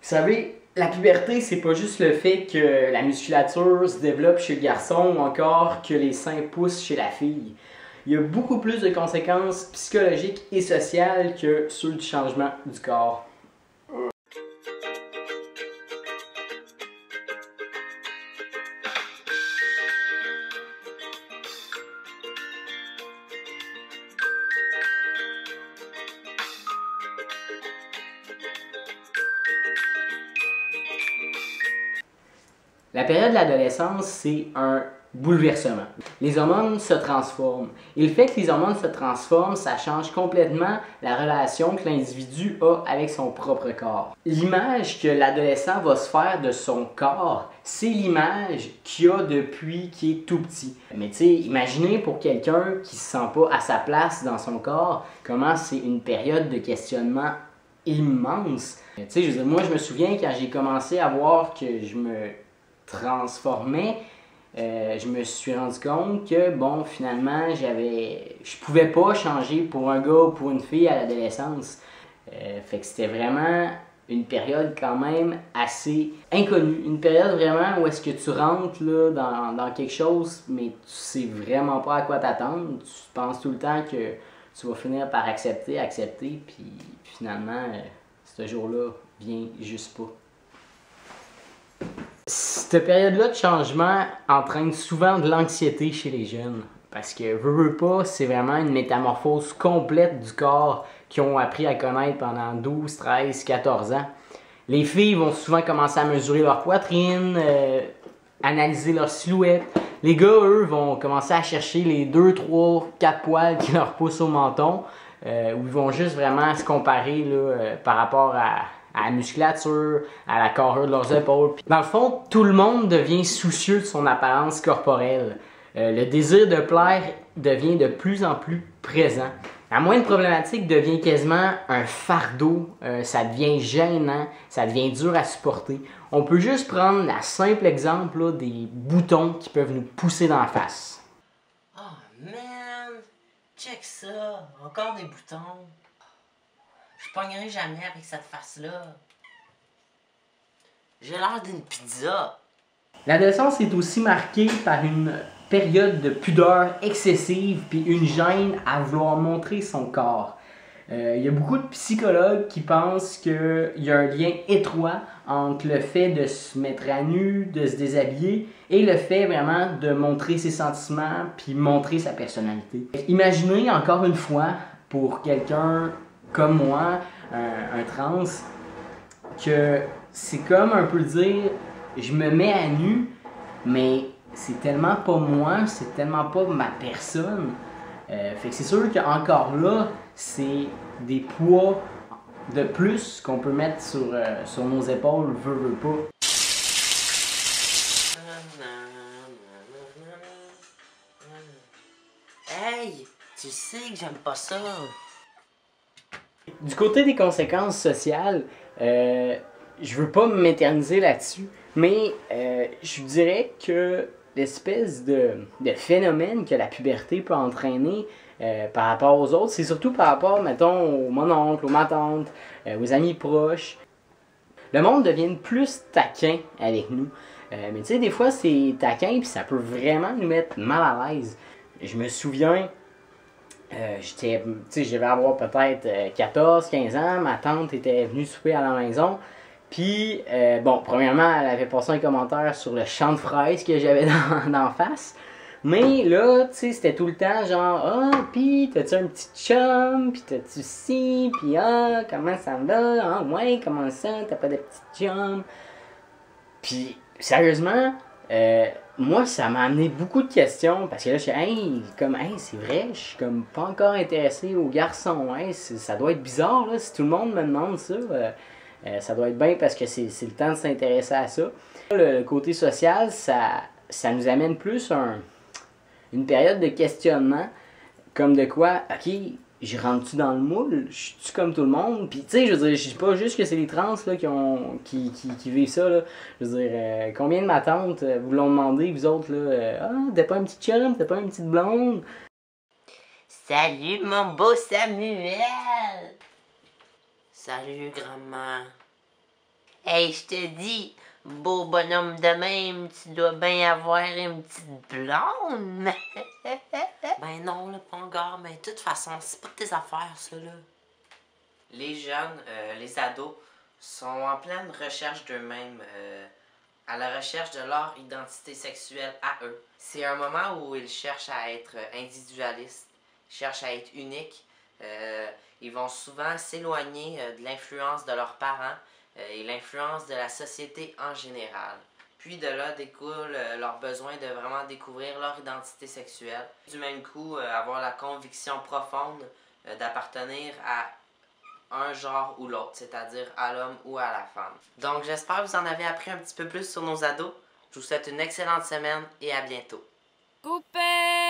savez, la puberté, c'est pas juste le fait que la musculature se développe chez le garçon ou encore que les seins poussent chez la fille. Il y a beaucoup plus de conséquences psychologiques et sociales que ceux du changement du corps. La période de l'adolescence, c'est un bouleversement. Les hormones se transforment. Et le fait que les hormones se transforment, ça change complètement la relation que l'individu a avec son propre corps. L'image que l'adolescent va se faire de son corps, c'est l'image qu'il a depuis qu'il est tout petit. Mais tu sais, imaginez pour quelqu'un qui se sent pas à sa place dans son corps, comment c'est une période de questionnement immense. Tu sais, je veux dire, moi je me souviens quand j'ai commencé à voir que je me transformais, je me suis rendu compte que bon, finalement, je pouvais pas changer pour un gars ou pour une fille à l'adolescence. Fait que c'était vraiment une période quand même assez inconnue. Une période vraiment où est-ce que tu rentres là, dans quelque chose, mais tu sais vraiment pas à quoi t'attendre. Tu penses tout le temps que tu vas finir par accepter, puis finalement, ce jour-là vient juste pas. Cette période-là de changement entraîne souvent de l'anxiété chez les jeunes. Parce que, veux pas, c'est vraiment une métamorphose complète du corps qu'ils ont appris à connaître pendant 12, 13, 14 ans. Les filles vont souvent commencer à mesurer leur poitrine, analyser leur silhouette. Les gars, eux, vont commencer à chercher les 2, 3, 4 poils qui leur poussent au menton. Où ils vont juste vraiment se comparer là, par rapport à la musculature, à la carrure de leurs épaules. Dans le fond, tout le monde devient soucieux de son apparence corporelle. Le désir de plaire devient de plus en plus présent. La moindre problématique devient quasiment un fardeau, ça devient gênant, ça devient dur à supporter. On peut juste prendre le simple exemple là, des boutons qui peuvent nous pousser dans la face. Oh man, check ça, encore des boutons. Je pognerai jamais avec cette face-là. J'ai l'air d'une pizza. L'adolescence est aussi marquée par une période de pudeur excessive puis une gêne à vouloir montrer son corps. Il y a beaucoup de psychologues qui pensent qu'il y a un lien étroit entre le fait de se mettre à nu, de se déshabiller et le fait vraiment de montrer ses sentiments puis montrer sa personnalité. Imaginez encore une fois pour quelqu'un comme moi, un trans, que c'est comme un peu dire je me mets à nu, mais c'est tellement pas moi, c'est tellement pas ma personne. Fait que c'est sûr qu'encore là, c'est des poids de plus qu'on peut mettre sur nos épaules, veut pas. Hey, tu sais que j'aime pas ça. Du côté des conséquences sociales, je veux pas m'éterniser là-dessus, mais je dirais que l'espèce de phénomène que la puberté peut entraîner par rapport aux autres, c'est surtout par rapport, mettons, au mon oncle, aux ma tante, aux amis proches. Le monde devient plus taquin avec nous. Mais tu sais, des fois, c'est taquin, puis ça peut vraiment nous mettre mal à l'aise. Je me souviens... je devais avoir peut-être 14, 15 ans, ma tante était venue souper à la maison, puis, bon, premièrement, elle avait passé un commentaire sur le champ de fraises que j'avais d'en face, mais là, tu sais, c'était tout le temps genre, ah, pis t'as-tu un petit chum, pis t'as-tu ci, pis ah, comment ça va, ah, ouais, comment ça, t'as pas de petit chum, pis, sérieusement, moi, ça m'a amené beaucoup de questions parce que là, je suis hey, c'est vrai, je suis comme pas encore intéressé aux garçons. Hey, ça doit être bizarre, là, si tout le monde me demande ça. Ça doit être bien parce que c'est le temps de s'intéresser à ça. Le côté social, ça nous amène plus une période de questionnement, comme de quoi, ok, je rentre-tu dans le moule? Je suis comme tout le monde? Puis, tu sais, je veux dire, je dis pas juste que c'est les trans là, qui vivent ça. Là. Je veux dire, combien de ma tante vous l'ont demandé, vous autres, là? Ah, t'as pas un petit chum? T'as pas une petite blonde? Salut, mon beau Samuel! Salut, grand-mère. Hey, je te dis, beau bonhomme de même, tu dois bien avoir une petite blonde. Ben non, là, pas encore, mais de toute façon, c'est pas de tes affaires, ça, là. Les jeunes, les ados, sont en pleine recherche d'eux-mêmes, à la recherche de leur identité sexuelle à eux. C'est un moment où ils cherchent à être individualistes, cherchent à être uniques. Ils vont souvent s'éloigner de l'influence de leurs parents et l'influence de la société en général. Puis de là découle leur besoin de vraiment découvrir leur identité sexuelle. Du même coup, avoir la conviction profonde d'appartenir à un genre ou l'autre, c'est-à-dire à l'homme ou à la femme. Donc j'espère que vous en avez appris un petit peu plus sur nos ados. Je vous souhaite une excellente semaine et à bientôt. Coupé!